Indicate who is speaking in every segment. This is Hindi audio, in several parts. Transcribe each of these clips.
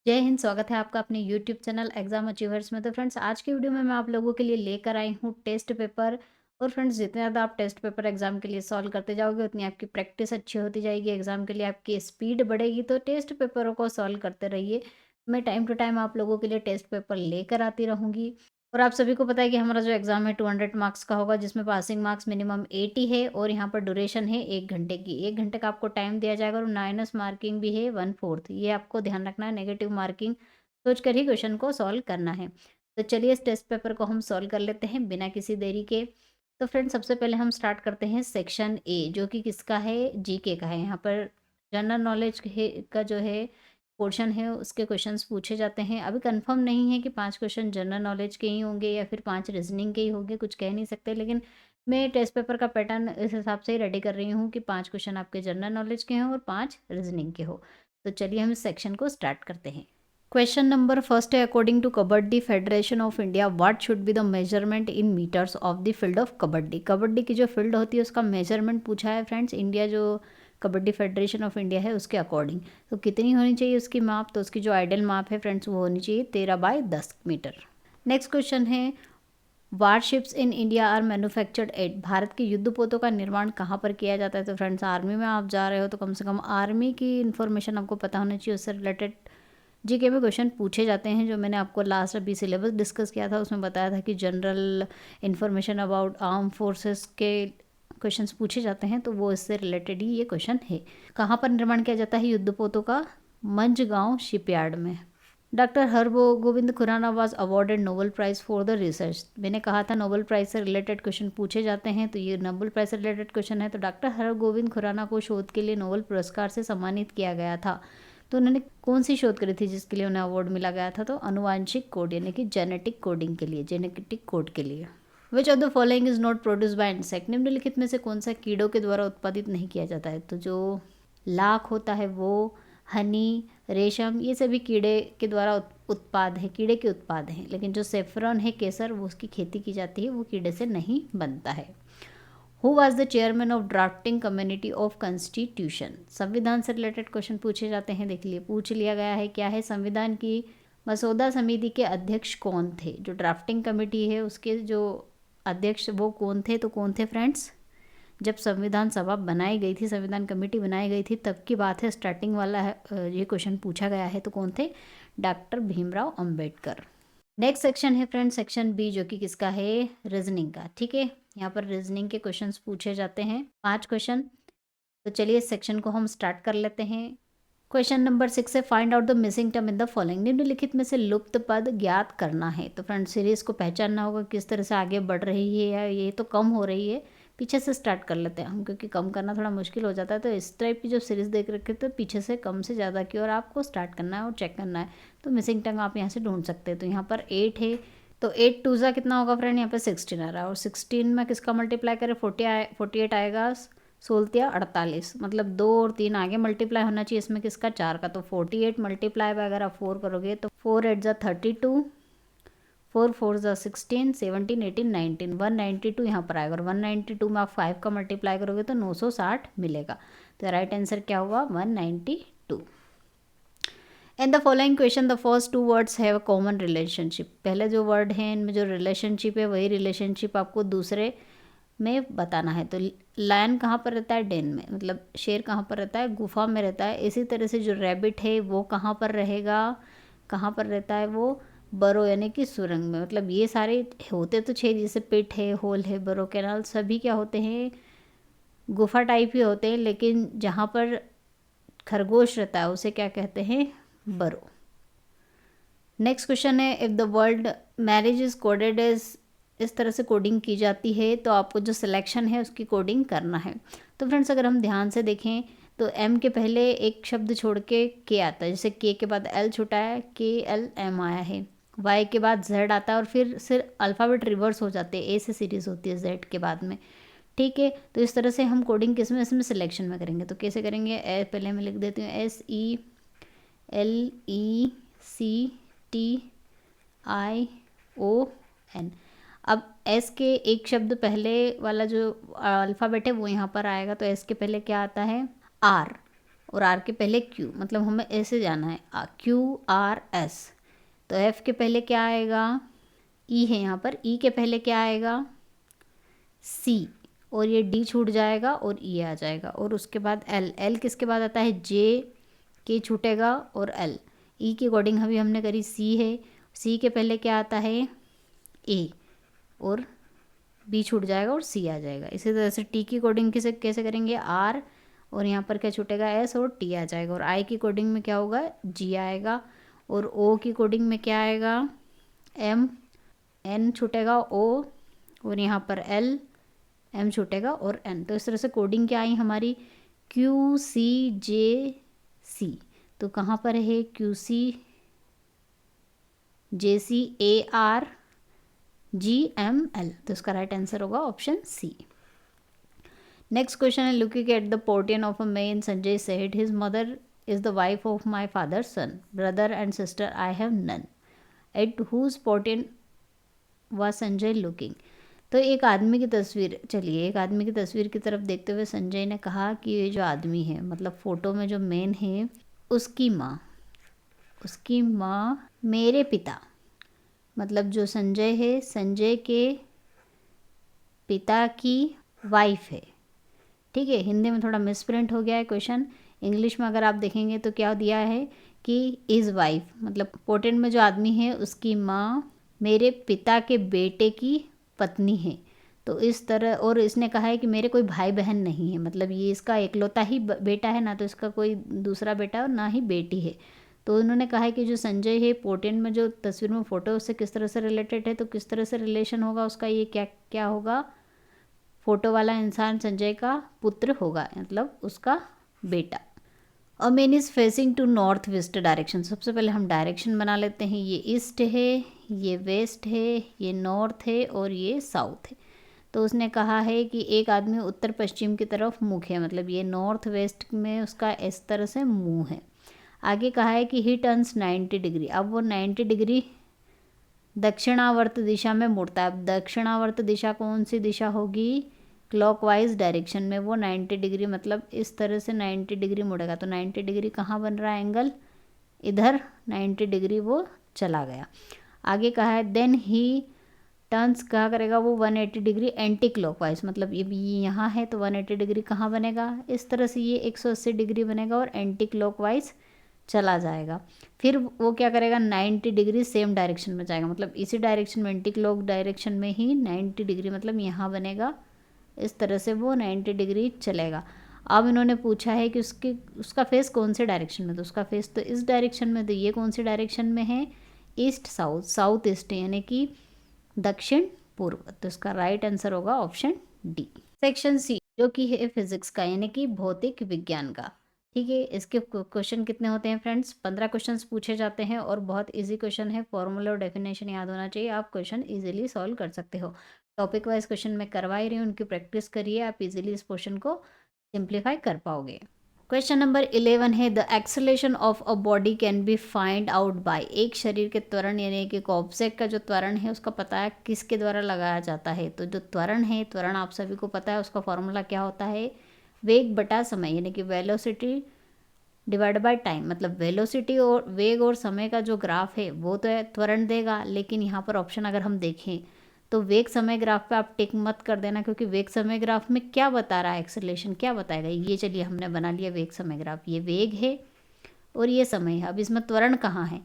Speaker 1: जय हिंद। स्वागत है आपका अपने यूट्यूब चैनल एग्जाम अचीवर्स में। तो फ्रेंड्स, आज की वीडियो में मैं आप लोगों के लिए लेकर आई हूँ टेस्ट पेपर। और फ्रेंड्स, जितने ज़्यादा आप टेस्ट पेपर एग्जाम के लिए सॉल्व करते जाओगे उतनी आपकी प्रैक्टिस अच्छी होती जाएगी, एग्जाम के लिए आपकी स्पीड बढ़ेगी। तो टेस्ट पेपरों को सॉल्व करते रहिए। मैं टाइम टू टाइम आप लोगों के लिए टेस्ट पेपर लेकर आती रहूँगी। और आप सभी को पता है कि हमारा जो एग्ज़ाम है 200 मार्क्स का होगा, जिसमें पासिंग मार्क्स मिनिमम 80 है और यहाँ पर ड्यूरेशन है 1 घंटे की। 1 घंटे का आपको टाइम दिया जाएगा और माइनस मार्किंग भी है 1/4। ये आपको ध्यान रखना है, नेगेटिव मार्किंग सोच कर ही क्वेश्चन को सॉल्व करना है। तो चलिए इस टेस्ट पेपर को हम सॉल्व कर लेते हैं बिना किसी देरी के। तो फ्रेंड्स, सबसे पहले हम स्टार्ट करते हैं सेक्शन ए, जो कि किसका है, जीके का है। यहाँ पर जनरल नॉलेज का जो है पोर्शन है उसके क्वेश्चंस पूछे जाते हैं। अभी कंफर्म नहीं है कि 5 क्वेश्चन जनरल नॉलेज के ही होंगे या फिर 5 रीजनिंग के ही होंगे, कुछ कह नहीं सकते। लेकिन मैं टेस्ट पेपर का पैटर्न इस हिसाब से ही रेडी कर रही हूँ कि 5 क्वेश्चन आपके जनरल नॉलेज के हों और 5 रीजनिंग के हो। तो चलिए हम इस सेक्शन को स्टार्ट करते हैं। क्वेश्चन नंबर फर्स्ट है, according to Kabaddi Federation of India what should be the measurement in metres of the field of kabaddi. Kabaddi की जो फील्ड होती है उसका मेजरमेंट पूछा है फ्रेंड्स, इंडिया जो कबड्डी फेडरेशन ऑफ इंडिया है उसके अकॉर्डिंग। तो कितनी होनी चाहिए उसकी माप, तो उसकी जो आइडियल माप है फ्रेंड्स वो होनी चाहिए 13/10 मीटर। नेक्स्ट क्वेश्चन है, warships in India are manufactured at. भारत के युद्धपोतों का निर्माण कहाँ पर किया जाता है। तो फ्रेंड्स, आर्मी में आप जा रहे हो तो कम से कम आर्मी की इन्फॉर्मेशन आपको पता होनी चाहिए, उससे रिलेटेड जीके में क्वेश्चन पूछे जाते हैं। जो मैंने आपको लास्ट अभी सिलेबस डिस्कस किया था उसमें बताया था कि general information about arm forces के क्वेश्चंस पूछे जाते हैं, तो वो इससे रिलेटेड ही ये क्वेश्चन है। कहाँ पर निर्माण किया जाता है युद्धपोतों का, मंझगांव शिपयार्ड में। Doctor Hargobind Khorana was awarded Nobel prize for the research. मैंने कहा था नोबेल प्राइज़ से रिलेटेड क्वेश्चन पूछे जाते हैं, तो ये नोबेल प्राइज़ से रिलेटेड क्वेश्चन है। तो डॉक्टर हरगोविंद खुराना को शोध के लिए नोबेल पुरस्कार से सम्मानित किया गया था। तो उन्होंने कौन सी शोध करी थी जिसके लिए उन्हें अवार्ड मिला गया था, तो अनुवांशिक कोड यानी कि जेनेटिक कोडिंग के लिए, जेनेटिक कोड के लिए। विच of the following is not produce by insect. निम्नलिखित में से कौन सा कीड़ों के द्वारा उत्पादित नहीं किया जाता है। तो जो लाख होता है वो, हनी, रेशम, ये सभी कीड़े के द्वारा उत्पाद है, कीड़े के उत्पाद हैं। लेकिन जो सेफ्रॉन है, केसर, वो उसकी खेती की जाती है, वो कीड़े से नहीं बनता है। Who was the chairman of drafting community of constitution. संविधान से रिलेटेड क्वेश्चन पूछे जाते हैं, देख लिए पूछ लिया गया है। क्या है, संविधान की मसौदा समिति के अध्यक्ष कौन थे। जो ड्राफ्टिंग कमेटी है उसके जो अध्यक्ष वो कौन थे, तो कौन थे फ्रेंड्स, जब संविधान सभा बनाई गई थी, संविधान कमेटी बनाई गई थी, तब की बात है, स्टार्टिंग वाला है, ये क्वेश्चन पूछा गया है। तो कौन थे, doctor Bhimrao Ambedkar. Next section है फ्रेंड सेक्शन बी, जो कि किसका है, रीजनिंग का। ठीक है, यहाँ पर रीजनिंग के क्वेश्चंस पूछे जाते हैं, 5 क्वेश्चन। तो चलिए इस सेक्शन को हम स्टार्ट कर लेते हैं। क्वेश्चन नंबर 6 है, find out the missing term in the following. निम्नलिखित में से लुप्त पद ज्ञात करना है। तो फ्रेंड, सीरीज को पहचानना होगा किस तरह से आगे बढ़ रही है या ये तो कम हो रही है। पीछे से स्टार्ट कर लेते हैं हम, क्योंकि कम करना थोड़ा मुश्किल हो जाता है। तो इस टाइप की जो सीरीज देख रखे तो पीछे से कम से ज़्यादा की और आपको स्टार्ट करना है और चेक करना है। तो मिसिंग टर्म आप यहाँ से ढूंढ सकते हैं। तो यहाँ पर 8 है, तो 8 टू ज़ा कितना होगा फ्रेंड, यहाँ पे 16 आ रहा है। और 16 में किसका मल्टीप्लाई करें, 48 आएगा, 16 48, मतलब 2 और 3 आगे मल्टीप्लाई होना चाहिए, इसमें किसका, 4 का। तो 48 मल्टीप्लाई में अगर आप 4 करोगे तो 4 8 ज़ा 32, 4 4 ज़ा 16, 17 18 19, 192 यहाँ पर आएगा। और 192 में आप 5 का मल्टीप्लाई करोगे तो 960 मिलेगा। तो राइट आंसर क्या हुआ, 192। In the following question the first 2 words have a common relationship. पहले जो वर्ड है इनमें जो रिलेशनशिप है वही रिलेशनशिप आपको दूसरे में बताना है। तो लायन कहाँ पर रहता है, डेन में, मतलब शेर कहाँ पर रहता है, गुफा में रहता है। इसी तरह से जो रैबिट है वो कहाँ पर रहेगा, कहाँ पर रहता है वो, बरो यानी कि सुरंग में। मतलब ये सारे होते तो छेद, जैसे पिट है, होल है, बरो कैनाल, सभी क्या होते हैं, गुफा टाइप ही होते हैं। लेकिन जहाँ पर खरगोश रहता है उसे क्या कहते हैं, बरो। नेक्स्ट क्वेश्चन है, if the world marriage is coded as, इस तरह से कोडिंग की जाती है तो आपको जो सिलेक्शन है उसकी कोडिंग करना है। तो फ्रेंड्स, अगर हम ध्यान से देखें तो एम के पहले एक शब्द छोड़ के आता है, जैसे के बाद एल छूटा है, KLM आया है। वाई के बाद जेड आता है और फिर सिर्फ अल्फ़ाबेट रिवर्स हो जाते हैं, ए से सीरीज़ होती है जेड के बाद में। ठीक है, तो इस तरह से हम कोडिंग किस में, इसमें सिलेक्शन में करेंगे। तो कैसे करेंगे, पहले मैं लिख देती हूँ SELECTION। अब एस के एक शब्द पहले वाला जो अल्फ़ाबेट है वो यहाँ पर आएगा। तो एस के पहले क्या आता है, आर। और आर के पहले क्यू, मतलब हमें ऐसे जाना है क्यू आर एस। तो एफ के पहले क्या आएगा, ई है यहाँ पर, ई के पहले क्या आएगा, सी, और ये डी छूट जाएगा और ई आ जाएगा, और उसके बाद एल, एल किसके बाद आता है, जे के छूटेगा और एल, ई के अकॉर्डिंग अभी हमने करी सी है, सी के पहले क्या आता है, ए, और बी छूट जाएगा और सी आ जाएगा। इसी तरह से टी की अकॉर्डिंग कैसे करेंगे, आर, और यहाँ पर क्या छूटेगा, एस, और टी आ जाएगा, और आई की अकॉर्डिंग में क्या होगा, जी आएगा, और ओ की अकॉर्डिंग में क्या आएगा, एम, एन छूटेगा, ओ, और यहाँ पर एल, एम छूटेगा और एन। तो इस तरह से कोडिंग क्या आई हमारी, क्यू सी जे सी। तो कहाँ पर है, Q C J C A R G M L. तो इसका राइट आंसर होगा ऑप्शन सी। नेक्स्ट क्वेश्चन है, looking at the portrait of a man, Sanjay said his mother is the wife of my father son, brother and sister I have none, at whose portrait was Sanjay looking. तो एक आदमी की तस्वीर, चलिए एक आदमी की तस्वीर की तरफ देखते हुए संजय ने कहा कि ये जो आदमी है, मतलब फोटो में जो मेन है, उसकी माँ मेरे पिता, मतलब जो संजय है, संजय के पिता की वाइफ है। ठीक है, हिंदी में थोड़ा मिसप्रिंट हो गया है क्वेश्चन, इंग्लिश में अगर आप देखेंगे तो क्या दिया है कि इज़ वाइफ, मतलब पोर्ट्रेट में जो आदमी है उसकी माँ मेरे पिता के बेटे की पत्नी है। तो इस तरह, और इसने कहा है कि मेरे कोई भाई बहन नहीं है, मतलब ये इसका इकलौता ही बेटा है, ना तो इसका कोई दूसरा बेटा और ना ही बेटी है। तो उन्होंने कहा है कि जो संजय है पोर्ट्रेट में जो तस्वीर में फ़ोटो उससे किस तरह से रिलेटेड है, तो किस तरह से रिलेशन होगा उसका, ये क्या क्या होगा, फोटो वाला इंसान संजय का पुत्र होगा, मतलब उसका बेटा। A man is facing to north west direction. सबसे पहले हम डायरेक्शन बना लेते हैं, ये ईस्ट है, ये वेस्ट है, ये नॉर्थ है और ये साउथ है। तो उसने कहा है कि एक आदमी उत्तर पश्चिम की तरफ मुख है, मतलब ये नॉर्थ वेस्ट में उसका इस तरह से मुंह है। आगे कहा है कि ही टर्न्स 90 डिग्री, अब वो 90 डिग्री दक्षिणावर्त दिशा में मुड़ता है। अब दक्षिणावर्त दिशा कौन सी दिशा होगी, क्लॉकवाइज डायरेक्शन में वो 90 डिग्री, मतलब इस तरह से 90 डिग्री मुड़ेगा। तो 90 डिग्री कहाँ बन रहा है एंगल, इधर 90 डिग्री वो चला गया। आगे कहा है देन ही टर्न्स, क्या करेगा वो 180 डिग्री एंटी क्लॉकवाइज, मतलब ये यहाँ है तो 180 डिग्री कहाँ बनेगा, इस तरह से ये 180 डिग्री बनेगा और एंटी क्लॉकवाइज चला जाएगा। फिर वो क्या करेगा, 90 डिग्री सेम डायरेक्शन में जाएगा, मतलब इसी डायरेक्शन में एंटी क्लॉक डायरेक्शन में ही 90 डिग्री, मतलब यहाँ बनेगा, इस तरह से वो 90 डिग्री चलेगा। अब इन्होंने पूछा है कि उसका फेस कौन से डायरेक्शन में, तो उसका फेस तो इस डायरेक्शन में, तो ये कौन से डायरेक्शन में है, ईस्ट साउथ, साउथ ईस्ट यानी कि दक्षिण पूर्व। तो इसका राइट आंसर होगा ऑप्शन डी। सेक्शन सी जो कि है फिजिक्स का यानी कि भौतिक विज्ञान का। ठीक है, इसके क्वेश्चन कितने होते हैं फ्रेंड्स, 15 क्वेश्चंस पूछे जाते हैं और बहुत इजी क्वेश्चन है, फॉर्मूला और डेफिनेशन याद होना चाहिए, आप क्वेश्चन इजीली सॉल्व कर सकते हो। टॉपिक वाइज क्वेश्चन मैं करवा ही रही हूँ, उनकी प्रैक्टिस करिए, आप इजीली इस क्वेश्चन को सिंप्लीफाई कर पाओगे। क्वेश्चन नंबर 11 है the acceleration of a body can be find out by, एक शरीर के त्वरण यानी कि ऑब्जेक्ट का जो त्वरण है उसका पता है किसके द्वारा लगाया जाता है। तो जो त्वरण है, त्वरण आप सभी को पता है, उसका फॉर्मूला क्या होता है, वेग बटा समय, यानी कि वेलोसिटी डिवाइड बाय टाइम, मतलब वेलोसिटी और वेग और समय का जो ग्राफ है वो तो त्वरण देगा, लेकिन यहाँ पर ऑप्शन अगर हम देखें तो वेग समय ग्राफ पे आप टिक मत कर देना, क्योंकि वेग समय ग्राफ में क्या बता रहा है, एक्सेलरेशन क्या बताएगा। ये चलिए हमने बना लिया वेग समय ग्राफ, ये वेग है और ये समय है। अब इसमें त्वरण कहाँ है,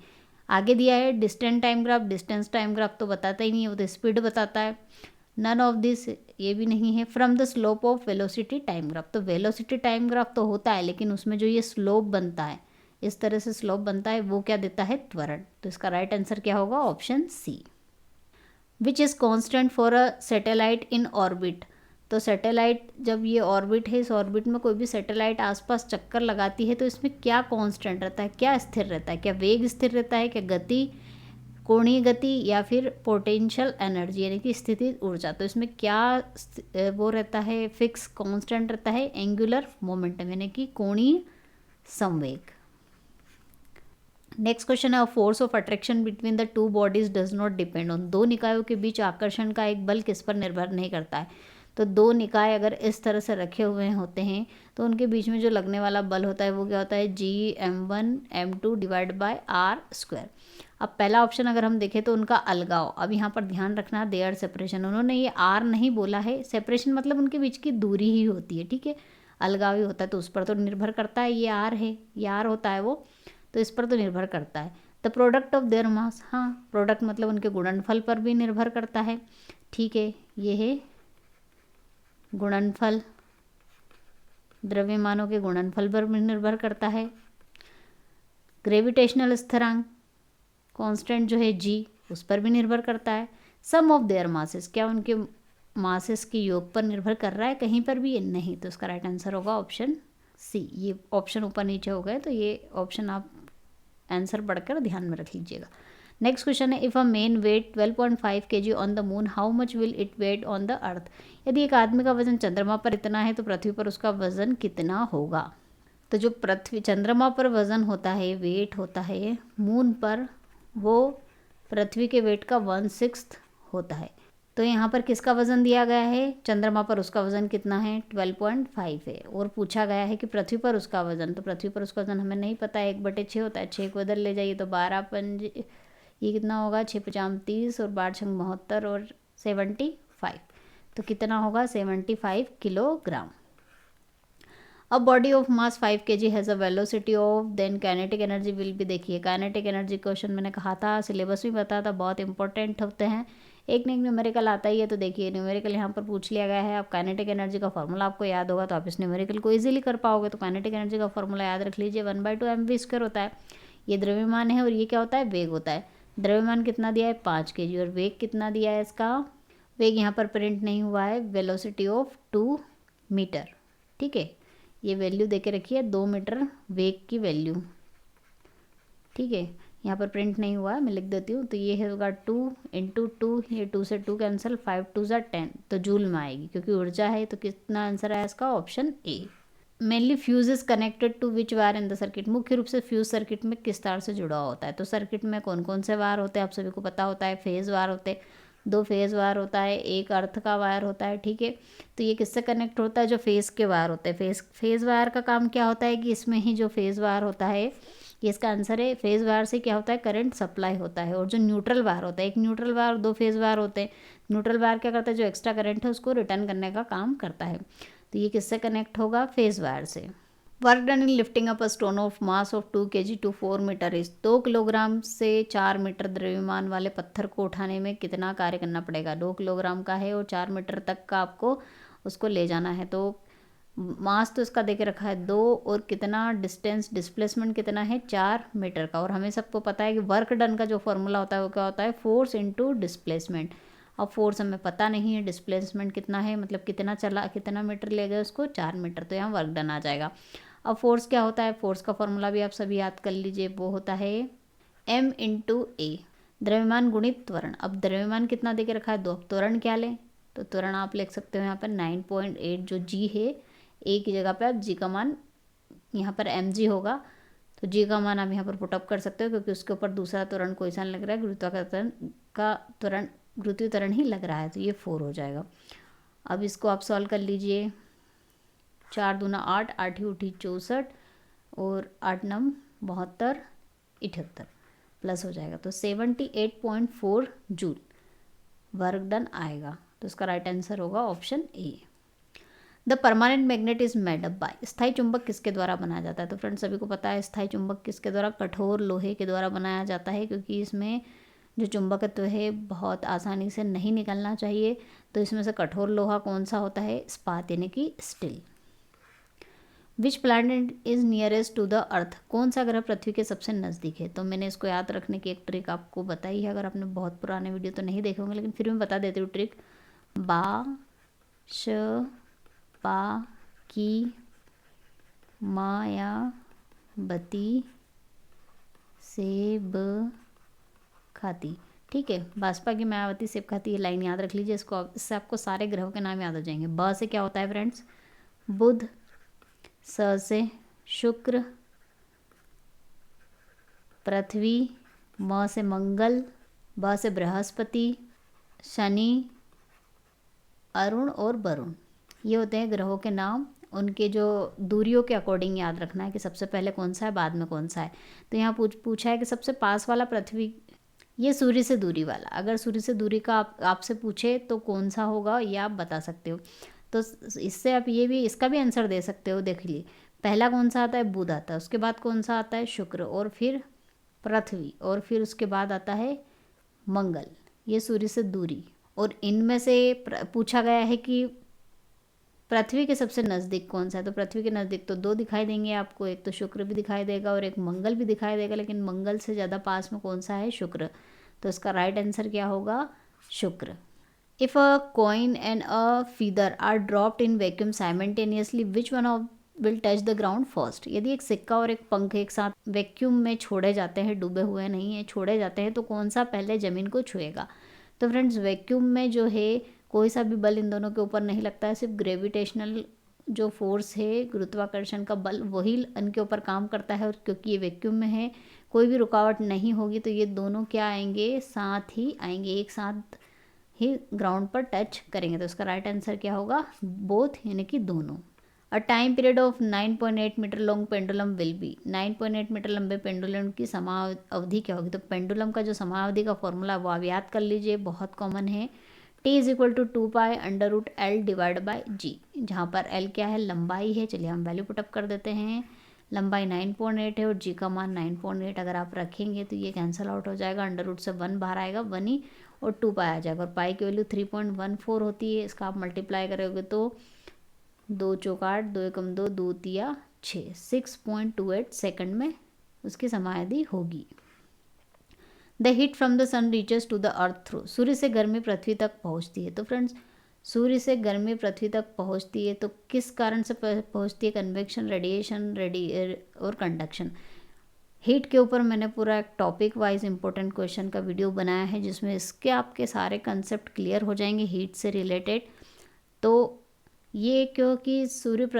Speaker 1: आगे दिया है distance time graph, distance time graph तो बताता ही नहीं है, वो तो स्पीड बताता है। नन ऑफ दिस, ये भी नहीं है। From the slope of velocity time graph, तो वेलोसिटी टाइम ग्राफ तो होता है, लेकिन उसमें जो ये स्लोप बनता है, इस तरह से स्लोप बनता है, वो क्या देता है, त्वरण। तो इसका राइट आंसर क्या होगा, option C. Which is constant for a satellite in orbit, तो सैटेलाइट जब ये ऑर्बिट है, इस ऑर्बिट में कोई भी सैटेलाइट आसपास चक्कर लगाती है तो इसमें क्या कांस्टेंट रहता है, क्या स्थिर रहता है, क्या वेग स्थिर रहता है, क्या गति, कोणीय गति, या फिर पोटेंशियल एनर्जी यानी कि स्थितिज ऊर्जा। तो इसमें क्या वो रहता है, फिक्स कांस्टेंट रहता है, एंगुलर मोमेंटम यानी कि कोणीय संवेग। नेक्स्ट क्वेश्चन है force of attraction between the two bodies does not depend on, दो निकायों के बीच आकर्षण का एक बल किस पर निर्भर नहीं करता है। तो दो निकाय अगर इस तरह से रखे हुए होते हैं तो उनके बीच में जो लगने वाला बल होता है वो क्या होता है, G m1m2 divide by R square. अब पहला ऑप्शन अगर हम देखें तो उनका अलगाव, अब यहाँ पर ध्यान रखना देयर सेपरेशन, उन्होंने ये आर नहीं बोला है, सेपरेशन मतलब उनके बीच की दूरी ही होती है, ठीक है, अलगाव ही होता है, तो उस पर तो निर्भर करता है, ये आर है, ये आर होता है वो, तो इस पर तो निर्भर करता है। The product of their mass, हाँ प्रोडक्ट मतलब उनके गुणनफल पर भी निर्भर करता है, ठीक है, ये है गुणनफल, द्रव्यमानों के गुणनफल पर भी निर्भर करता है। ग्रेविटेशनल स्थिरांक कांस्टेंट जो है जी, उस पर भी निर्भर करता है। सम ऑफ देयर मासेस, क्या उनके मासेस के योग पर निर्भर कर रहा है कहीं पर भी, नहीं, तो इसका राइट आंसर होगा ऑप्शन सी। ये ऑप्शन ऊपर नीचे हो गए तो ये ऑप्शन आप आंसर पढ़कर ध्यान में रख लीजिएगा। नेक्स्ट क्वेश्चन है, if a man weight 12.5 kg on the moon how much will it weight on the earth. यदि एक आदमी का वजन चंद्रमा पर इतना है तो पृथ्वी पर उसका वजन कितना होगा। तो जो पृथ्वी चंद्रमा पर वजन होता है, वेट होता है मून पर, वो पृथ्वी के वेट का 1/6 होता है। तो यहाँ पर किसका वज़न दिया गया है, चंद्रमा पर उसका वज़न कितना है, 12.5 है, और पूछा गया है कि पृथ्वी पर उसका वज़न, तो पृथ्वी पर उसका वज़न हमें नहीं पता है, 1/6 होता है, 6 को इधर ले जाइए तो 12 पंज, ये कितना होगा, 6×5 = 30 और 12×6 = 72 और 75, तो कितना होगा 75 किलोग्राम। अब body of mass 5 kg has a velocity of, then kinetic energy will be, देखिए काइनेटिक एनर्जी क्वेश्चन मैंने कहा था, सिलेबस में बताया था, बहुत इंपॉर्टेंट होते हैं, एक ना एक न्यूमेरिकल आता ही है, तो देखिए न्यूमेरिकल यहाँ पर पूछ लिया गया है। अब काइनेटिक एनर्जी का फॉर्मूला आपको याद होगा तो आप इस न्यूमेरिकल को इजीली कर पाओगे। तो काइनेटिक एनर्जी का फॉर्मूला याद रख लीजिए, 1/2 mv² होता है। ये द्रव्यमान है और ये क्या होता है, वेग होता है। द्रव्यमान कितना दिया है, 5 kg, और वेग कितना दिया है इसका, वेग यहाँ पर प्रिंट नहीं हुआ है, वेलोसिटी ऑफ 2 मीटर, ठीक है, ये वैल्यू दे के रखिए 2 मीटर वेग की वैल्यू, ठीक है, यहाँ पर प्रिंट नहीं हुआ है, मैं लिख देती हूँ। तो ये होगा 2 × 2, ये 2 से 2 कैंसिल, 5 × 2 = 10, तो जूल में आएगी क्योंकि ऊर्जा है। तो कितना आंसर है इसका, option A. Mainly fuse is connected to which wire in the circuit, मुख्य रूप से फ्यूज सर्किट में किस तार से जुड़ा होता है। तो सर्किट में कौन कौन से वायर होते हैं आप सभी को पता होता है, फेज वायर होते हैं, 2 फेज वायर होता है, एक अर्थ का वायर होता है, ठीक है। तो ये किससे कनेक्ट होता है, जो फेज के वायर होते हैं। फेज वायर का काम क्या होता है कि इसमें ही जो फेज वायर होता है, ये इसका आंसर है, फेज वायर से क्या होता है, करंट सप्लाई होता है। और जो न्यूट्रल वायर होता है, एक न्यूट्रल वायर और 2 फेज वायर होते हैं। न्यूट्रल वायर क्या करता है, जो एक्स्ट्रा करंट है उसको रिटर्न करने का काम करता है। तो ये किससे कनेक्ट होगा, फेज वायर से। Work done in lifting up a stone of mass of 2 kg to 4 metre is, 2 किलोग्राम से 4 मीटर द्रव्यमान वाले पत्थर को उठाने में कितना कार्य करना पड़ेगा। 2 किलोग्राम का है और 4 मीटर तक का आपको उसको ले जाना है। तो मास तो इसका दे के रखा है 2, और कितना डिस्टेंस, डिस्प्लेसमेंट कितना है 4 मीटर का। और हमें सबको पता है कि वर्क डन का जो फॉर्मूला होता है वो क्या होता है, फोर्स इंटू डिस्प्लेसमेंट। अब फोर्स हमें पता नहीं है, डिस्प्लेसमेंट कितना है, मतलब कितना चला, कितना मीटर ले गए उसको, 4 मीटर, तो यहाँ वर्क डन आ जाएगा। अब फोर्स क्या होता है, फोर्स का फॉर्मूला भी आप सभी याद कर लीजिए, वो होता है m × a, द्रव्यमान गुणित त्वरण। अब द्रव्यमान कितना दे के रखा है 2, अब त्वरण क्या लें, तो त्वरण आप लिख सकते हो यहाँ पर 9.8, जो g है, a की जगह पे आप g का मान, यहाँ पर mg होगा, तो g का मान आप यहाँ पर पुटअप कर सकते हो क्योंकि उसके ऊपर दूसरा त्वरण कोई सा नहीं लग रहा है, गुरुत्वाकर्षण का त्वरण, गुरुत्वीय त्वरण ही लग रहा है, तो ये 4 हो जाएगा। अब इसको आप सॉल्व कर लीजिए, 4 दूना 8, 8 ही उठी 64, और 8 9 72, 78 प्लस हो जाएगा, तो 78.4 जूल वर्क डन आएगा। तो इसका राइट आंसर होगा option A. The permanent magnet is made up by, स्थायी चुंबक किसके द्वारा बनाया जाता है। तो फ्रेंड्स सभी को पता है स्थायी चुंबक किसके द्वारा, कठोर लोहे के द्वारा बनाया जाता है, क्योंकि इसमें जो चुंबकत्व है बहुत आसानी से नहीं निकलना चाहिए। तो इसमें से कठोर लोहा कौन सा होता है, इस्पात यानी कि steel. Which planet is nearest to the earth, कौन सा ग्रह पृथ्वी के सबसे नज़दीक है। तो मैंने इसको याद रखने की एक ट्रिक आपको बताई है, अगर आपने बहुत पुराने वीडियो तो नहीं देखे होंगे, लेकिन फिर मैं बता देती हूँ ट्रिक। बा श पा की मायावती सेब खाती, ठीक है, भाजपा की मायावती सेब खाती, ये लाइन याद रख लीजिए, इससे आपको सारे ग्रहों के नाम याद हो जाएंगे। ब से क्या होता है फ्रेंड्स, बुध, स से शुक्र, पृथ्वी, म से मंगल, ब से बृहस्पति, शनि, अरुण और वरुण, ये होते हैं ग्रहों के नाम। उनके जो दूरियों के अकॉर्डिंग याद रखना है कि सबसे पहले कौन सा है, बाद में कौन सा है। तो यहाँ पूछा है कि सबसे पास वाला पृथ्वी, ये सूर्य से दूरी वाला, अगर सूर्य से दूरी का आपसे पूछे तो कौन सा होगा ये आप बता सकते हो। तो इससे आप ये भी, इसका भी आंसर दे सकते हो। देख लीजिए, पहला कौन सा आता है, बुध आता है, उसके बाद कौन सा आता है, शुक्र, और फिर पृथ्वी, और फिर उसके बाद आता है मंगल। ये सूर्य से दूरी। और इनमें से पूछा गया है कि पृथ्वी के सबसे नज़दीक कौन सा है। तो पृथ्वी के नज़दीक तो दो दिखाई देंगे आपको, एक तो शुक्र भी दिखाई देगा और एक मंगल भी दिखाई देगा, लेकिन मंगल से ज़्यादा पास में कौन सा है, शुक्र। तो इसका राइट आंसर क्या होगा, शुक्र। If a coin and a feather are dropped in vacuum simultaneously which one of will touch the ground first. यदि एक सिक्का और एक पंख एक साथ वैक्यूम में छोड़े जाते हैं, डूबे हुए नहीं है, छोड़े जाते हैं, तो कौन सा पहले ज़मीन को छुएगा। तो फ्रेंड्स, वैक्यूम में जो है कोई सा भी बल इन दोनों के ऊपर नहीं लगता है, सिर्फ ग्रेविटेशनल जो फोर्स है, गुरुत्वाकर्षण का बल, वही इनके ऊपर काम करता है। और क्योंकि ये वैक्यूम में है, कोई भी रुकावट नहीं होगी, तो ये दोनों क्या आएंगे, साथ ही आएंगे, एक साथ ही ग्राउंड पर टच करेंगे। तो इसका राइट आंसर क्या होगा, बोथ, यानी कि दोनों। A time period of 9.8 metre long pendulum will be. 9.8 metre लंबे पेंडुलम की समाअवधि क्या होगी। तो पेंडुलम का जो समाअवधि का फॉर्मूला वो आप याद कर लीजिए, बहुत कॉमन है। T is equal to 2π√L divide by g, जहाँ पर L क्या है, लंबाई है। चलिए हम वैल्यू पुटअप कर देते हैं। लंबाई 9.8 है और जी का मान 9.8 अगर आप रखेंगे तो ये कैंसिल आउट हो जाएगा, √ से 1 बाहर आएगा, 1 ही, और 2π आ जाएगा। और पाई की वैल्यू 3.14 होती है। इसका आप मल्टीप्लाई करोगे तो 2 चौक 8, 2 एकम 2, 2 तिया 6, 6.28 सेकंड में उसकी समाधि होगी। The heat from the sun reaches to the earth through. सूर्य से गर्मी पृथ्वी तक पहुंचती है। तो फ्रेंड्स, सूर्य से गर्मी पृथ्वी तक पहुंचती है तो किस कारण से पहुंचती है, कन्वेक्शन, रेडिएशन, और कंडक्शन। हीट के ऊपर मैंने पूरा एक टॉपिक वाइज इंपॉर्टेंट क्वेश्चन का वीडियो बनाया है, जिसमें इसके आपके सारे कंसेप्ट क्लियर हो जाएंगे हीट से रिलेटेड। तो ये क्योंकि सूर्य से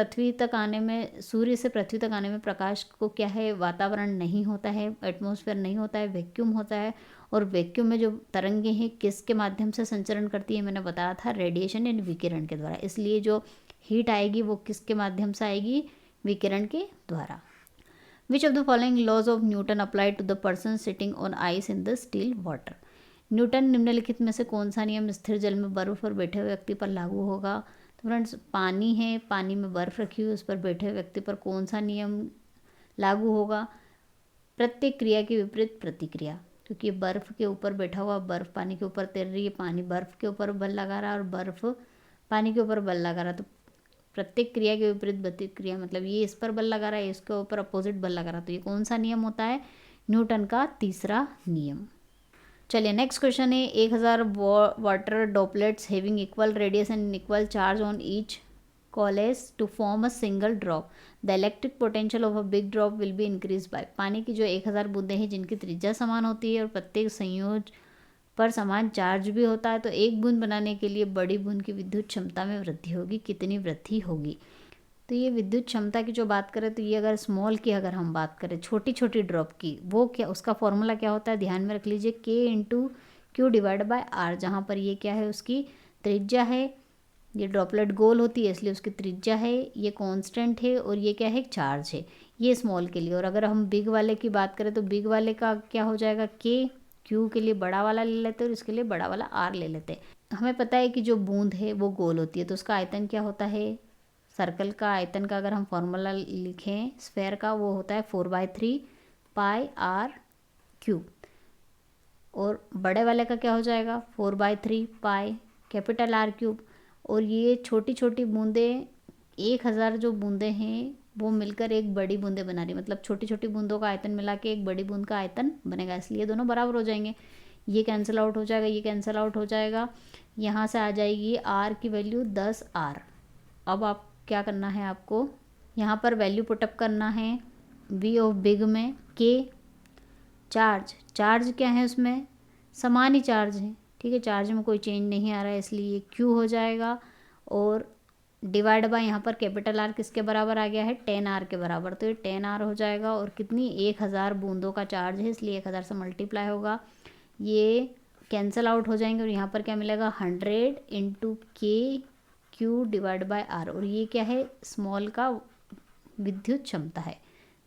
Speaker 1: पृथ्वी तक आने में प्रकाश को क्या है, वातावरण नहीं होता है, एटमॉस्फेयर नहीं होता है, वैक्यूम होता है। और वैक्यूम में जो तरंगे हैं किसके माध्यम से संचरण करती है, मैंने बताया था, रेडिएशन यानी विकिरण के द्वारा। इसलिए जो हीट आएगी वो किसके माध्यम से आएगी, विकिरण के द्वारा। Which of the following laws of Newton apply to the person sitting on ice in the still water. Newton निम्नलिखित में से कौन सा नियम स्थिर जल में बर्फ पर बैठे हुए व्यक्ति पर लागू होगा। तो फ्रेंड्स, पानी है, पानी में बर्फ़ रखी हुई, उस पर बैठे हुए व्यक्ति पर कौन सा नियम लागू होगा, प्रत्येक क्रिया की विपरीत प्रतिक्रिया। क्योंकि बर्फ़ के ऊपर बैठा हुआ, बर्फ़ पानी के ऊपर तैर रही है, पानी बर्फ़ के ऊपर बल लगा रहा है और बर्फ़ पानी के ऊपर बल लगा रहा है। तो प्रत्येक क्रिया के विपरीत प्रतिक्रिया, मतलब ये इस पर बल लगा रहा है, इसके ऊपर अपोजिट बल लगा रहा है। तो ये कौन सा नियम होता है, न्यूटन का तीसरा नियम। चलिए नेक्स्ट क्वेश्चन है, 1000 water droplets having equal radius and equal charge on each coalesce to form a single drop. The electric potential of a big drop will be increased by. पानी की जो 1000 बूंदें हैं जिनकी त्रिज्या समान होती है और प्रत्येक संयोज पर समान चार्ज भी होता है, तो एक बूंद बनाने के लिए बड़ी बूंद की विद्युत क्षमता में वृद्धि होगी। कितनी वृद्धि होगी। तो ये विद्युत क्षमता की जो बात करें, तो ये अगर स्मॉल की अगर हम बात करें, छोटी छोटी ड्रॉप की, वो क्या, उसका फॉर्मूला क्या होता है, ध्यान में रख लीजिए, K × Q divide by R। जहाँ पर ये क्या है, उसकी त्रिज्या है, ये ड्रॉपलेट गोल होती है इसलिए उसकी त्रिज्या है, ये कांस्टेंट है, और ये क्या है, चार्ज है। ये स्मॉल के लिए। और अगर हम बिग वाले की बात करें तो बिग वाले का क्या हो जाएगा, Q के लिए बड़ा वाला ले लेते हैं और इसके लिए बड़ा वाला R ले लेते हैं। हमें पता है कि जो बूंद है वो गोल होती है, तो उसका आयतन क्या होता है, सर्कल का आयतन का अगर हम फॉर्मूला लिखें स्फेयर का, वो होता है 4/3 πr3। और बड़े वाले का क्या हो जाएगा, 4/3 π R3। और ये छोटी छोटी बूंदें, 1000 जो बूंदें हैं वो मिलकर एक बड़ी बूंदें बना रही, मतलब छोटी छोटी बूंदों का आयतन मिला के एक बड़ी बूंद का आयतन बनेगा, इसलिए दोनों बराबर हो जाएंगे। ये कैंसिल आउट हो जाएगा, ये कैंसिल आउट हो जाएगा, यहाँ से आ जाएगी R की वैल्यू 10R। अब आप क्या करना है, आपको यहाँ पर वैल्यू पुटअप करना है। V ऑफ बिग में K, चार्ज क्या है, उसमें समान ही चार्ज है, ठीक है, चार्ज में कोई चेंज नहीं आ रहा है, इसलिए ये Q हो जाएगा। और डिवाइड बाय यहाँ पर R किसके बराबर आ गया है, 10R के बराबर, तो ये 10R हो जाएगा। और कितनी, 1000 बूंदों का चार्ज है, इसलिए 1000 से मल्टीप्लाई होगा, ये कैंसिल आउट हो जाएंगे और यहाँ पर क्या मिलेगा 100 इंटू के क्यू डिवाइड बाय आर, और ये क्या है स्मॉल का विद्युत क्षमता है,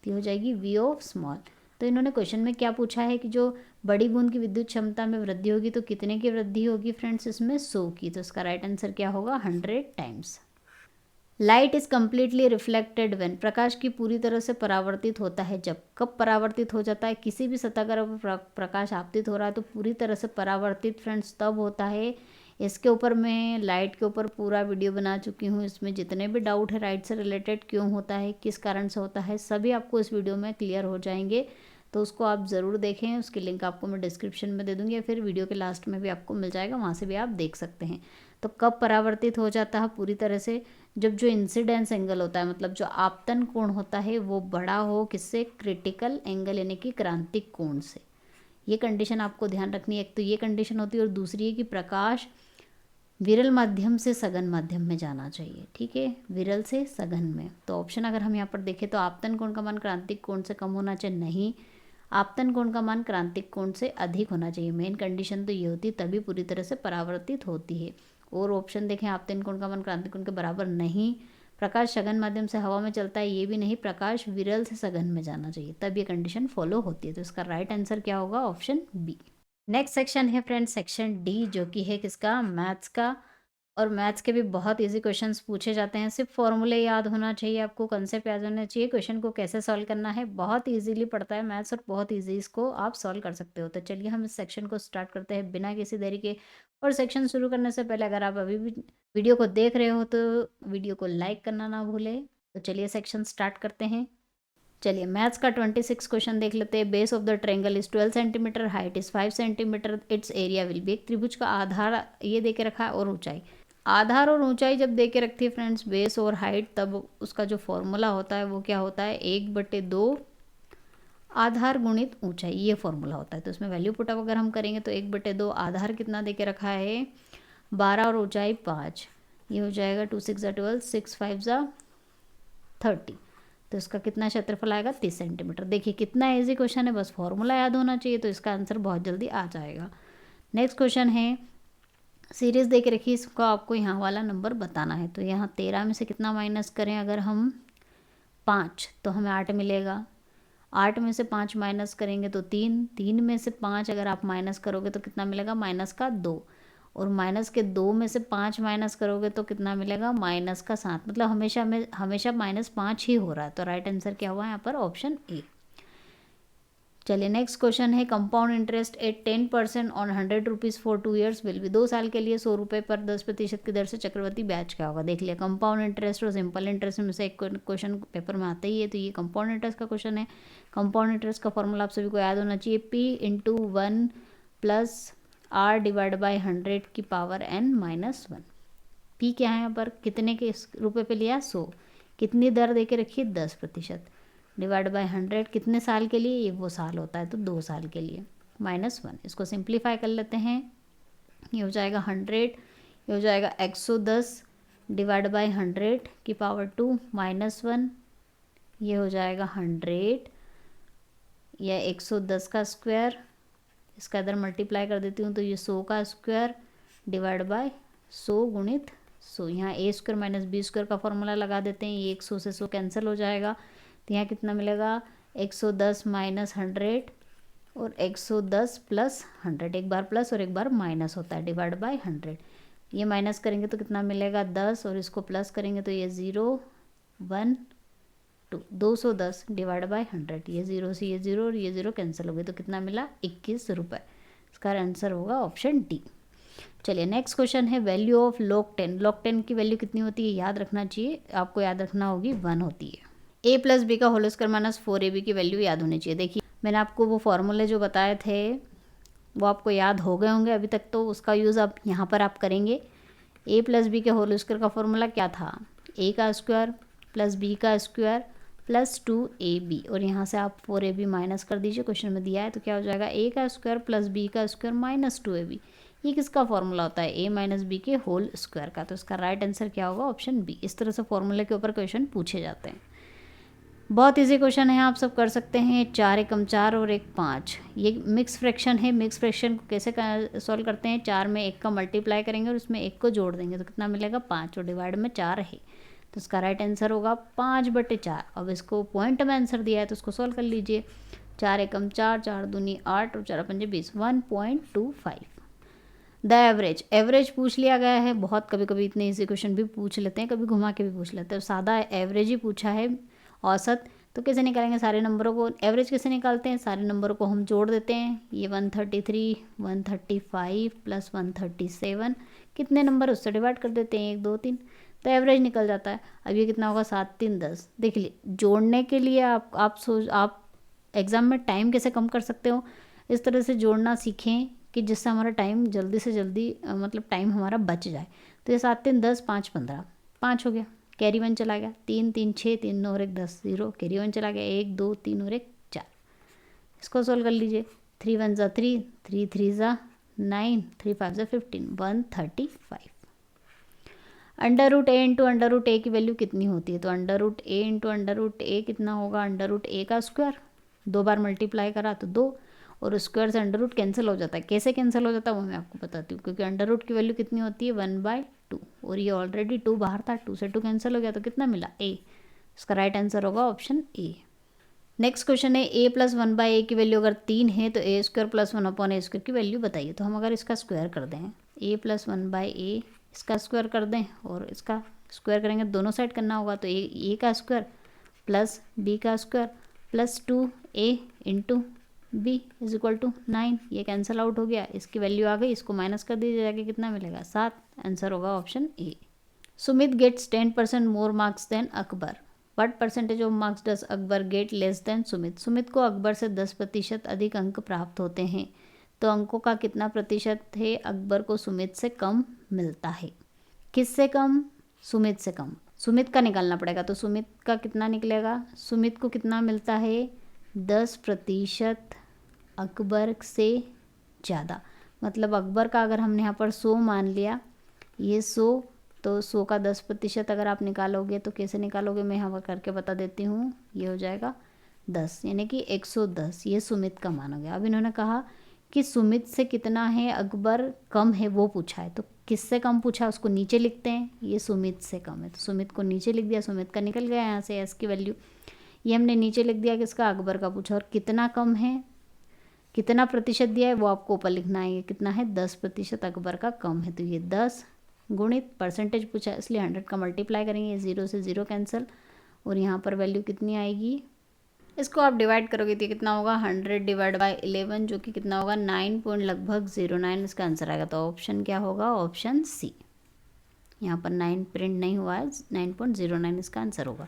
Speaker 1: तो हो जाएगी वी ऑफ स्मॉल। तो इन्होंने क्वेश्चन में क्या पूछा है कि जो बड़ी बूंद की विद्युत क्षमता में वृद्धि होगी तो कितने की वृद्धि होगी फ्रेंड्स, इसमें 100 की, तो इसका राइट आंसर क्या होगा 100 times. Light is completely reflected when, प्रकाश की पूरी तरह से परावर्तित होता है जब, कब परावर्तित हो जाता है, किसी भी सतह पर प्रकाश आपतित हो रहा है तो पूरी तरह से परावर्तित फ्रेंड्स तब होता है। इसके ऊपर मैं लाइट के ऊपर पूरा वीडियो बना चुकी हूँ, इसमें जितने भी डाउट है लाइट से रिलेटेड क्यों होता है, किस कारण से होता है, सभी आपको इस वीडियो में क्लियर हो जाएंगे, तो उसको आप ज़रूर देखें। उसकी लिंक आपको मैं डिस्क्रिप्शन में दे दूँगी या फिर वीडियो के लास्ट में भी आपको मिल जाएगा, वहाँ से भी आप देख सकते हैं। तो कब परावर्तित हो जाता है पूरी तरह से, जब जो इंसिडेंस एंगल होता है, मतलब जो आपतन कोण होता है वो बड़ा हो, किससे, क्रिटिकल एंगल यानी कि क्रांतिक कोण से। ये कंडीशन आपको ध्यान रखनी है, एक तो ये कंडीशन होती है और दूसरी है कि प्रकाश विरल माध्यम से सघन माध्यम में जाना चाहिए, ठीक है, विरल से सघन में। तो ऑप्शन अगर हम यहाँ पर देखें तो आपतन कोण का मान क्रांतिक कोण से कम होना चाहिए, नहीं, आपतन कोण का मान क्रांतिक कोण से अधिक होना चाहिए। मेन कंडीशन तो ये होती है, तभी पूरी तरह से परावर्तित होती है। और ऑप्शन देखें, आपतन कोण का मान क्रांतिक कोण के बराबर नहीं, प्रकाश सघन माध्यम से हवा में चलता है, ये भी नहीं, प्रकाश विरल से सघन में जाना चाहिए, तब ये कंडीशन फॉलो होती है। तो इसका राइट आंसर क्या होगा, ऑप्शन बी। नेक्स्ट सेक्शन है फ्रेंड्स सेक्शन डी, जो कि है किसका, मैथ्स का। और मैथ्स के भी बहुत इजी क्वेश्चंस पूछे जाते हैं, सिर्फ फॉर्मूले याद होना चाहिए आपको, कंसेप्ट याद होना चाहिए, क्वेश्चन को कैसे सॉल्व करना है, बहुत इजीली पड़ता है मैथ्स और बहुत इजी इसको आप सॉल्व कर सकते हो। तो चलिए हम इस सेक्शन को स्टार्ट करते हैं बिना किसी देरी के। और सेक्शन शुरू करने से पहले अगर आप अभी भी वीडियो को देख रहे हो तो वीडियो को लाइक करना ना भूलें। तो चलिए सेक्शन स्टार्ट करते हैं। चलिए मैथ्स का 26 क्वेश्चन देख लेते हैं। Base of the triangle is 12 centimetre, height is 5 centimetre, it's area will be. एक त्रिभुज का आधार ये दे के रखा है और ऊंचाई, आधार और ऊंचाई जब दे के रखती है फ्रेंड्स बेस और हाइट, तब उसका जो फॉर्मूला होता है वो क्या होता है, 1/2 आधार गुणित ऊंचाई, ये फॉर्मूला होता है। तो इसमें वैल्यू पुटअप अगर हम करेंगे तो 1/2 आधार कितना दे के रखा है 12 और ऊंचाई 5, ये हो जाएगा 2 6 12, 6 5 30। तो इसका कितना क्षेत्रफल आएगा 30 सेंटीमीटर। देखिए कितना ईजी क्वेश्चन है, बस फॉर्मूला याद होना चाहिए तो इसका आंसर बहुत जल्दी आ जाएगा। नेक्स्ट क्वेश्चन है, सीरीज़ दे के रखिए, इसको आपको यहाँ वाला नंबर बताना है। तो यहाँ 13 में से कितना माइनस करें, अगर हम 5 तो हमें 8 मिलेगा, 8 में से 5 माइनस करेंगे तो 3, 3 में से 5 अगर आप माइनस करोगे तो कितना मिलेगा माइनस का 2, और माइनस के 2 में से 5 माइनस करोगे तो कितना मिलेगा माइनस का 7, मतलब हमेशा -5 ही हो रहा है। तो राइट आंसर क्या हुआ यहाँ पर, ऑप्शन ए। चलिए नेक्स्ट क्वेश्चन है, compound interest eight 10% on 100 rupees for 2 years will be. 2 साल के लिए 100 रुपये पर 10% की दर से चक्रवर्ती ब्याज क्या होगा। देख लिया, कंपाउंड इंटरेस्ट और सिंपल इंटरेस्ट में से एक क्वेश्चन पेपर में आता ही है, तो ये कंपाउंड इंटरेस्ट का क्वेश्चन है। कंपाउंड इंटरेस्ट का फॉर्मूला आप सभी को याद होना चाहिए, P/1 + R डिवाइड बाई 100 की पावर n-1। P क्या है यहाँ पर, कितने के रुपये पे लिया 100, कितनी दर दे के रखिए 10%, डिवाइड बाय 100 कितने साल के लिए, ये वो साल होता है तो 2 साल के लिए, -1। इसको सिंप्लीफाई कर लेते हैं, ये हो जाएगा 100, ये हो जाएगा 110 डिवाइड बाय 100 की पावर 2 -1, ये हो जाएगा 100 या 110 का स्क्वायर, इसका इधर मल्टीप्लाई कर देती हूँ तो ये 100 का स्क्वायर डिवाइड बाय 100 गुणित 100। यहाँ a² - b² का फॉर्मूला लगा देते हैं, ये 100 से 100 कैंसिल हो जाएगा, तो यहाँ कितना मिलेगा 110 - 100 और 110 + 100, एक बार प्लस और एक बार माइनस होता है, डिवाइड बाय 100। ये माइनस करेंगे तो कितना मिलेगा 10, और इसको प्लस करेंगे तो ये 0 1 2, 210 डिवाइड बाय 100, ये 0 से ये 0 और ये 0 कैंसिल हो गए, तो कितना मिला 21 रुपये। इसका आंसर होगा ऑप्शन डी। चलिए नेक्स्ट क्वेश्चन है, वैल्यू ऑफ log 10। log 10 की वैल्यू कितनी होती है, याद रखना चाहिए, आपको याद रखना होगी 1 होती है। a + b का होल स्क्वायर -4ab की वैल्यू याद होनी चाहिए। देखिए मैंने आपको वो फॉर्मूले जो बताए थे वो आपको याद हो गए होंगे अभी तक, तो उसका यूज़ अब यहाँ पर आप करेंगे। a + b के होल स्क्वायर का फॉर्मूला क्या था, a का स्क्वायर + b का स्क्वायर + 2ab, और यहाँ से आप 4ab माइनस कर दीजिए, क्वेश्चन में दिया है, तो क्या हो जाएगा a का स्क्वायर + b का स्क्वायर -2ab। ये किसका फॉर्मूला होता है, a - b के होल स्क्वायर का। तो इसका राइट आंसर क्या होगा, ऑप्शन बी। इस तरह से फॉर्मूले के ऊपर क्वेश्चन पूछे जाते हैं। बहुत इजी क्वेश्चन है, आप सब कर सकते हैं। 4 एकम 4 और 1 5, ये मिक्स फ्रैक्शन है। मिक्स फ्रैक्शन को कैसे सॉल्व करते हैं? 4 में 1 का मल्टीप्लाई करेंगे और उसमें 1 को जोड़ देंगे तो कितना मिलेगा? 5, और डिवाइड में 4 है तो इसका राइट आंसर होगा 5/4। अब इसको पॉइंट में आंसर दिया है तो इसको सॉल्व कर लीजिए। 4 एकम 4, 4 दूनी 8 और 4 पंजे 20, 1.25। द एवरेज, एवरेज पूछ लिया गया है। बहुत कभी कभी इतने इजी क्वेश्चन भी पूछ लेते हैं, कभी घुमा के भी पूछ लेते हैं। सादा एवरेज ही पूछा है, औसत। तो कैसे निकालेंगे? सारे नंबरों को एवरेज कैसे निकालते हैं? सारे नंबरों को हम जोड़ देते हैं। ये 133, 135 प्लस 137, कितने नंबर उससे डिवाइड कर देते हैं, 1 2 3, तो एवरेज निकल जाता है। अब ये कितना होगा? 7 3 10। देख लीजिए, जोड़ने के लिए आप एग्ज़ाम में टाइम कैसे कम कर सकते हो, इस तरह से जोड़ना सीखें कि जिससे हमारा टाइम जल्दी से जल्दी मतलब टाइम हमारा बच जाए। तो ये 7 3 10, 5 15, 5 हो गया। कैरी 1 चला गया, 3 3 6, 3 9 और 1 10, 0। कैरी 1 चला गया, 1 2 3 और 1 4। इसको सोल्व कर लीजिए। 3 1 ज़ा 3, 3 3 ज़ा 9, 3 5 ज़ा 15, 135। अंडर रूट ए इंटू अंडर रूट ए की वैल्यू कितनी होती है? तो अंडर रूट ए इंटू अंडर रूट ए कितना होगा? अंडर रूट ए का स्क्वायर, 2 बार मल्टीप्लाई करा तो 2, और स्क्वायर से अंडर रूट कैंसिल हो जाता है। कैसे कैंसिल हो जाता है वो मैं आपको बताती हूँ, क्योंकि अंडर रूट की वैल्यू कितनी होती है? 1/2, और ये ऑलरेडी 2 बाहर था, 2 से 2 कैंसिल हो गया तो कितना मिला? ए। इसका राइट आंसर होगा ऑप्शन ए। नेक्स्ट क्वेश्चन है, ए प्लस 1/a की वैल्यू अगर 3 है तो ए स्क्वायर प्लस 1/a² की वैल्यू बताइए। तो हम अगर इसका स्क्वायर कर दें, ए प्लस 1/a, इसका स्क्वायर कर दें और इसका स्क्वायर करेंगे, दोनों साइड करना होगा। तो ए का स्क्वायर प्लस बी का square plus 2a into B is equal to 9, ये कैंसिल आउट हो गया। इसकी वैल्यू आ गई, इसको माइनस कर दीजिए जाके, कितना मिलेगा? 7। आंसर होगा option A. Sumit gets 10% more marks than Akbar, what percentage of marks does Akbar get less than Sumit? Sumit को अकबर से 10% अधिक अंक प्राप्त होते हैं, तो अंकों का कितना प्रतिशत है अकबर को सुमित से कम मिलता है? किससे कम? सुमित से कम। सुमित का निकालना पड़ेगा, तो सुमित का कितना निकलेगा? सुमित को कितना मिलता है? 10% अकबर से ज़्यादा। मतलब अकबर का अगर हमने यहाँ पर 100 मान लिया, ये 100, तो 100 का 10% अगर आप निकालोगे तो कैसे निकालोगे, मैं यहाँ पर करके बता देती हूँ। ये हो जाएगा 10, यानी कि 110, ये सुमित का मान हो गया। अब इन्होंने कहा कि सुमित से कितना है अकबर कम है, वो पूछा है, तो किससे कम पूछा उसको नीचे लिखते हैं। ये सुमित से कम है तो सुमित को नीचे लिख दिया, सुमित का निकल गया यहाँ से एस की वैल्यू। ये हमने नीचे लिख दिया, किसका? अकबर का पूछा। और कितना कम है, कितना प्रतिशत दिया है वो आपको ऊपर लिखना है। ये कितना है? 10% अकबर का कम है, तो ये 10 गुणित परसेंटेज पूछा इसलिए 100 का मल्टीप्लाई करेंगे, ये 0 से 0 कैंसिल, और यहाँ पर वैल्यू कितनी आएगी? इसको आप डिवाइड करोगे तो कितना होगा? 100 डिवाइड बाई 11, जो कि कितना होगा? 9.09 इसका आंसर आएगा। तो ऑप्शन क्या होगा? Option C. यहाँ पर 9 प्रिंट नहीं हुआ है, 9.09 इसका आंसर होगा।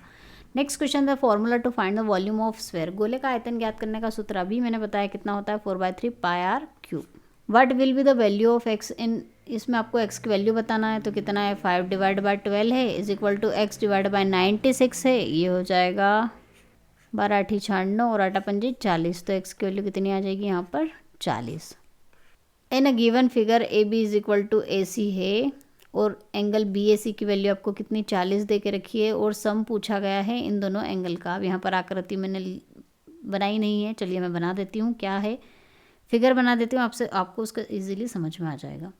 Speaker 1: Next question the formula to find the volume of sphere, गोले का आयतन ज्ञात करने का सूत्र अभी मैंने बताया कितना होता है? 4/3 πr3। What will be the value of x in, इसमें आपको एक्स की वैल्यू बताना है, तो कितना है? 5 डिवाइड बाई 12 है is equal to X divide by 96 है, ये हो जाएगा 12 8 96 और 8 5 40, तो एक्स की वैल्यू कितनी आ जाएगी यहाँ पर? 40। In a given figure A B is equal to A C है, और एंगल बी ए सी की वैल्यू आपको कितनी? 40 दे के रखी है, और सम पूछा गया है इन दोनों एंगल का। अब यहाँ पर आकृति मैंने बनाई नहीं है, चलिए मैं बना देती हूँ। क्या है? फिगर बना देती हूँ, आपको उसका इजीली समझ में आ जाएगा।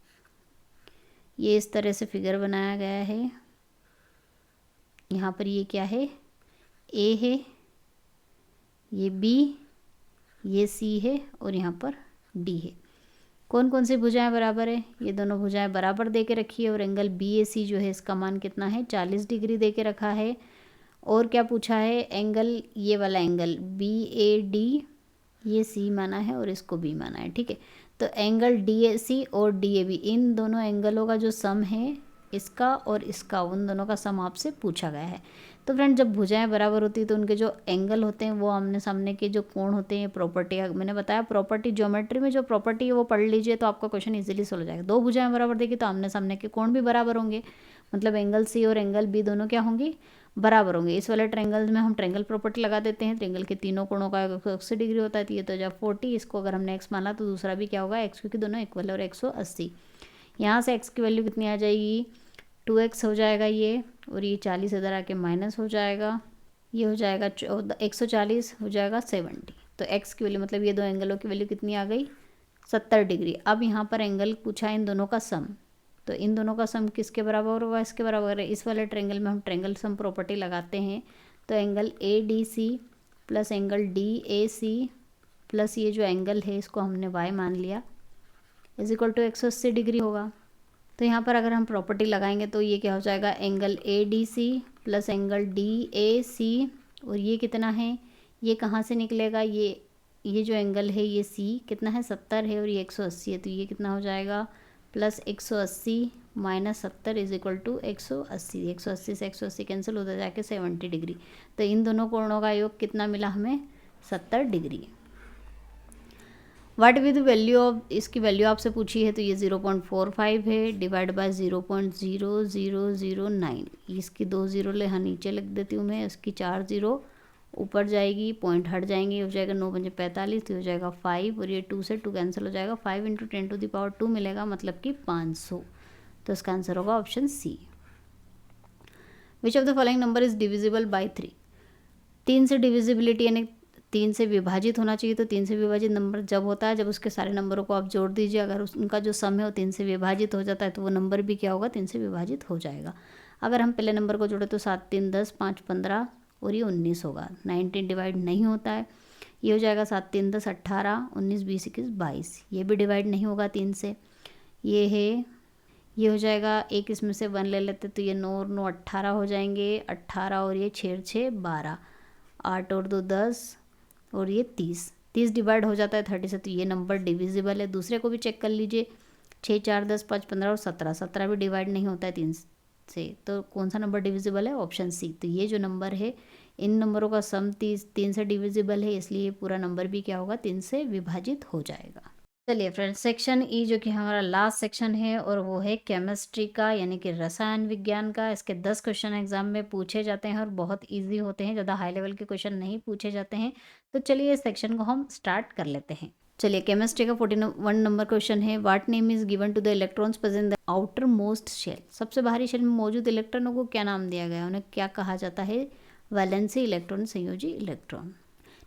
Speaker 1: ये इस तरह से फिगर बनाया गया है। यहाँ पर ये क्या है? ए है, ये बी, ये सी है, और यहाँ पर डी है। कौन कौन सी भुजाएं बराबर है? ये दोनों भुजाएं बराबर दे के रखी है, और एंगल बी ए सी जो है इसका मान कितना है? 40 डिग्री दे के रखा है। और क्या पूछा है? एंगल, ये वाला एंगल बी ए डी, ये सी माना है और इसको बी माना है, ठीक है। तो एंगल डी ए सी और डी ए बी, इन दोनों एंगलों का जो सम है, इसका और इसका, उन दोनों का सम आपसे पूछा गया है। तो फ्रेंड, जब भुजाएं बराबर होती है तो उनके जो एंगल होते हैं वो आमने सामने के जो कोण होते हैं, प्रॉपर्टी मैंने बताया, प्रॉपर्टी ज्योमेट्री में जो प्रॉपर्टी है वो पढ़ लीजिए तो आपका क्वेश्चन इजीली सोल्व हो जाएगा। दो भुजाएं बराबर देखी तो आमने सामने के कोण भी बराबर होंगे, मतलब एंगल सी और एंगल बी दोनों क्या होंगे? बराबर होंगे। इस वाले ट्रायंगल में हम ट्रायंगल प्रॉपर्टी लगा देते हैं। ट्रायंगल के तीनों कोणों का 180 डिग्री होता है, तो ये तो जब 40, इसको अगर हमने एक्स माना तो दूसरा भी क्या होगा? एक्स, क्योंकि दोनों इक्वल है, और 180। यहाँ से एक्स की वैल्यू कितनी आ जाएगी? 2x हो जाएगा ये, और ये 40 इधर आके माइनस हो जाएगा, ये हो जाएगा 140 हो जाएगा 70। तो एक्स की वैल्यू मतलब ये दो एंगलों की वैल्यू कितनी आ गई, 70 डिग्री। अब यहाँ पर एंगल पूछा है इन दोनों का सम, तो इन दोनों का सम किसके बराबर होगा, इसके बराबर है। इस वाले ट्रायंगल में हम ट्रायंगल सम प्रॉपर्टी लगाते हैं, तो angle A D C plus angle D A C plus ये जो एंगल है इसको हमने वाई मान लिया इज इक्वल टू 180 डिग्री होगा। तो यहाँ पर अगर हम प्रॉपर्टी लगाएंगे तो ये क्या हो जाएगा, angle A D C plus angle D A C, और ये कितना है, ये कहाँ से निकलेगा, ये जो एंगल है ये सी कितना है 70 है और ये 180 है, तो ये कितना हो जाएगा plus 180 minus 70 is equal to 180। 180 से 180 कैंसिल होता जाके 70 डिग्री। तो इन दोनों कोणों का योग कितना मिला हमें, 70 degree. What with value of, इसकी वैल्यू आपसे पूछी है तो ये 0.45 है डिवाइड बाय 0.0009। इसकी 2 ज़ीरो ले यहाँ नीचे लिख देती हूँ मैं, इसकी 4 ज़ीरो ऊपर जाएगी, पॉइंट हट जाएंगे, हो जाएगा 9 पंजे 45, तो हो जाएगा 5 और ये 2 से 2 कैंसिल हो जाएगा, 5 × 10⁻² मिलेगा, मतलब कि 500। तो इसका आंसर होगा option C. Which of the following number is divisible by 3। 3 से डिविजिबिलिटी यानी 3 से विभाजित होना चाहिए, तो 3 से विभाजित नंबर जब होता है जब उसके सारे नंबरों को आप जोड़ दीजिए, अगर उनका जो सम है वो 3 से विभाजित हो जाता है तो वो नंबर भी क्या होगा, 3 से विभाजित हो जाएगा। अगर हम पहले नंबर को जोड़े तो 7 3 10, 5 15 और ये 19 होगा। 19 डिवाइड नहीं होता है, ये हो जाएगा 7 3 10 18, 19 20 21 22, ये भी डिवाइड नहीं होगा 3 से। ये है, ये हो जाएगा, एक इसमें से 1 ले लेते तो ये 9 और 9 18 हो जाएंगे, 18 और ये 6 6 12, 8 और 2 10 और ये 30, 30 डिवाइड हो जाता है 30 से, तो ये नंबर डिविजिबल है। दूसरे को भी चेक कर लीजिए, 6 4 10 5 15 और 17, 17 भी डिवाइड नहीं होता है 3 से, तो कौन सा नंबर डिविजिबल है, ऑप्शन सी। तो ये जो नंबर है इन नंबरों का सम 3 से डिविजिबल है, इसलिए पूरा नंबर भी क्या होगा, 3 से विभाजित हो जाएगा। चलिए फ्रेंड्स, सेक्शन ई जो कि हमारा लास्ट सेक्शन है और वो है केमिस्ट्री का यानी कि रसायन विज्ञान का। इसके 10 क्वेश्चन एग्जाम में पूछे जाते हैं और बहुत इजी होते हैं, ज़्यादा हाई लेवल के क्वेश्चन नहीं पूछे जाते हैं। तो चलिए इस सेक्शन को हम स्टार्ट कर लेते हैं। चलिए केमिस्ट्री का 41 नंबर क्वेश्चन है, what name is given to the electrons present the outermost shell. सबसे बाहरी शेल में मौजूद इलेक्ट्रॉनों को क्या नाम दिया गया, उन्हें क्या कहा जाता है, वैलेंसी इलेक्ट्रॉन, संयोजी इलेक्ट्रॉन।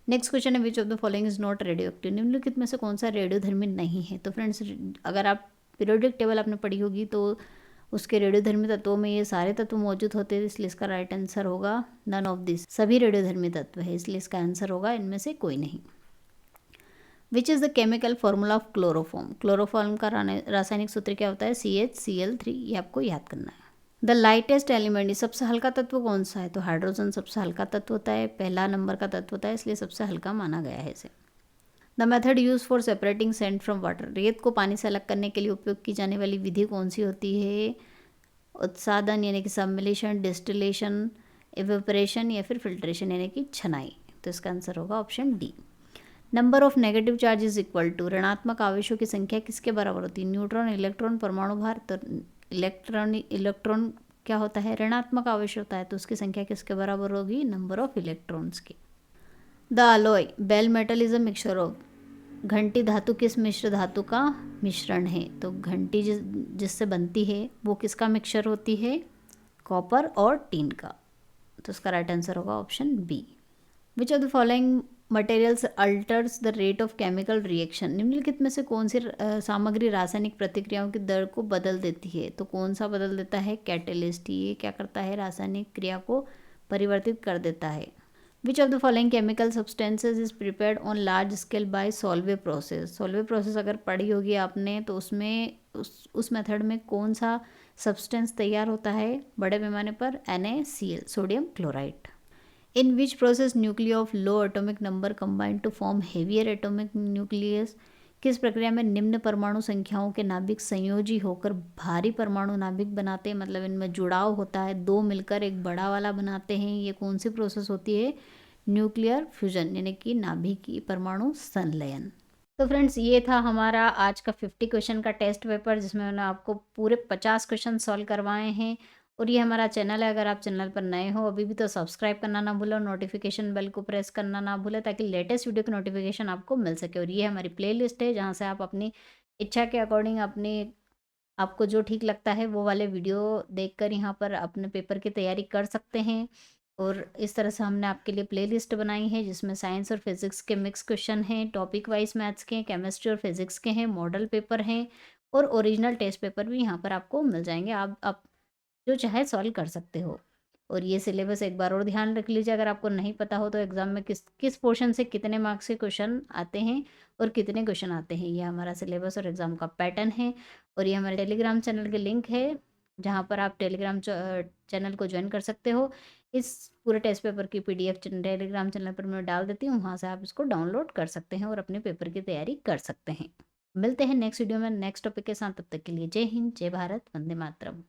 Speaker 1: नेक्स्ट क्वेश्चन है, विच of the following is not radio active. निम्नलिखित में से कौन सा रेडियोधर्मी नहीं है। तो फ्रेंड्स, अगर आप पीरियोडिक टेबल आपने पढ़ी होगी तो उसके रेडियोधर्मी तत्वों में ये सारे तत्व मौजूद होते हैं, इसलिए इसका राइट आंसर होगा नन ऑफ दिस। सभी रेडियोधर्मी तत्व है, इसलिए इसका आंसर होगा इनमें से कोई नहीं। Which is the chemical formula of chloroform. Chloroform का रासायनिक सूत्र क्या होता है, CH Cl3, ये आपको याद करना है। द लाइटेस्ट एलिमेंट, सबसे हल्का तत्व कौन सा है, तो हाइड्रोजन सबसे हल्का तत्व होता है, पहला नंबर का तत्व होता है, इसलिए सबसे हल्का माना गया है इसे। The method use for separating sand from water. रेत को पानी से अलग करने के लिए उपयोग की जाने वाली विधि कौन सी होती है, उत्सादन यानी कि सम्मिलेशन, डिस्टिलेशन, इवेपोरेशन या फिर फिल्ट्रेशन यानी कि छनाई। तो इसका आंसर होगा option D. Number of negative charge is equal to, ऋणात्मक आवेशों की संख्या किसके बराबर होती है, न्यूट्रॉन, इलेक्ट्रॉन, परमाणु भार। तो इलेक्ट्रॉन क्या होता है, ऋणात्मक आवेश होता है, तो उसकी संख्या किसके बराबर होगी, नंबर ऑफ इलेक्ट्रॉन्स की। The alloy bell metal is a mixture of, घंटी धातु किस मिश्र धातु का मिश्रण है। तो घंटी जिससे बनती है वो किसका मिक्सचर होती है, कॉपर और टीन का। तो उसका राइट आंसर होगा option B. Which of the following materials alters the rate of chemical reaction. निम्नलिखित में से कौन सी सामग्री रासायनिक प्रतिक्रियाओं की दर को बदल देती है। तो कौन सा बदल देता है, कैटेलिस्ट। ये क्या करता है, रासायनिक क्रिया को परिवर्तित कर देता है। विच of the following chemical substances is prepared on large scale bye Solvay process. Solvay process अगर पढ़ी होगी आपने तो उसमें उस मेथड में कौन सा सब्सटेंस तैयार होता है बड़े पैमाने पर, NaCl, sodium chloride. In which process nuclear of low atomic number combined to form heavier atomic nucleus. किस प्रक्रिया में निम्न परमाणु संख्याओं के नाभिक संयोजी होकर भारी परमाणु नाभिक बनाते हैं, मतलब इनमें जुड़ाव होता है, दो मिलकर एक बड़ा वाला बनाते हैं। ये कौन सी प्रोसेस होती है, न्यूक्लियर फ्यूजन यानी कि नाभिकीय परमाणु संलयन। तो फ्रेंड्स, ये था हमारा आज का 50 क्वेश्चन का टेस्ट पेपर, जिसमें मैंने आपको पूरे 50 क्वेश्चन सॉल्व करवाए हैं। और ये हमारा चैनल है, अगर आप चैनल पर नए हो अभी भी तो सब्सक्राइब करना ना भूलो, नोटिफिकेशन बेल को प्रेस करना ना भूले, ताकि लेटेस्ट वीडियो की नोटिफिकेशन आपको मिल सके। और ये हमारी प्लेलिस्ट है, जहाँ से आप अपनी इच्छा के अकॉर्डिंग आपको जो ठीक लगता है वो वाले वीडियो देखकर यहाँ पर अपने पेपर की तैयारी कर सकते हैं। और इस तरह से हमने आपके लिए प्लेलिस्ट बनाई है जिसमें साइंस और फिज़िक्स के मिक्स क्वेश्चन हैं, टॉपिक वाइज़ मैथ्स के हैं, केमिस्ट्री और फिज़िक्स के हैं, मॉडल पेपर हैं और ओरिजिनल टेस्ट पेपर भी यहाँ पर आपको मिल जाएँगे। आप जो चाहे सॉल्व कर सकते हो। और ये सिलेबस एक बार और ध्यान रख लीजिए, अगर आपको नहीं पता हो तो एग्ज़ाम में किस किस पोर्शन से कितने मार्क्स के क्वेश्चन आते हैं और कितने क्वेश्चन आते हैं। ये हमारा सिलेबस और एग्ज़ाम का पैटर्न है और ये हमारे टेलीग्राम चैनल के लिंक है, जहाँ पर आप टेलीग्राम चैनल को जॉइन कर सकते हो। इस पूरे टेस्ट पेपर की पीडीएफ टेलीग्राम चैनल पर मैं डाल देती हूँ, वहाँ से आप इसको डाउनलोड कर सकते हैं और अपने पेपर की तैयारी कर सकते हैं। मिलते हैं नेक्स्ट वीडियो में नेक्स्ट टॉपिक के साथ, तब तक के लिए जय हिंद, जय भारत, वंदे मातरम।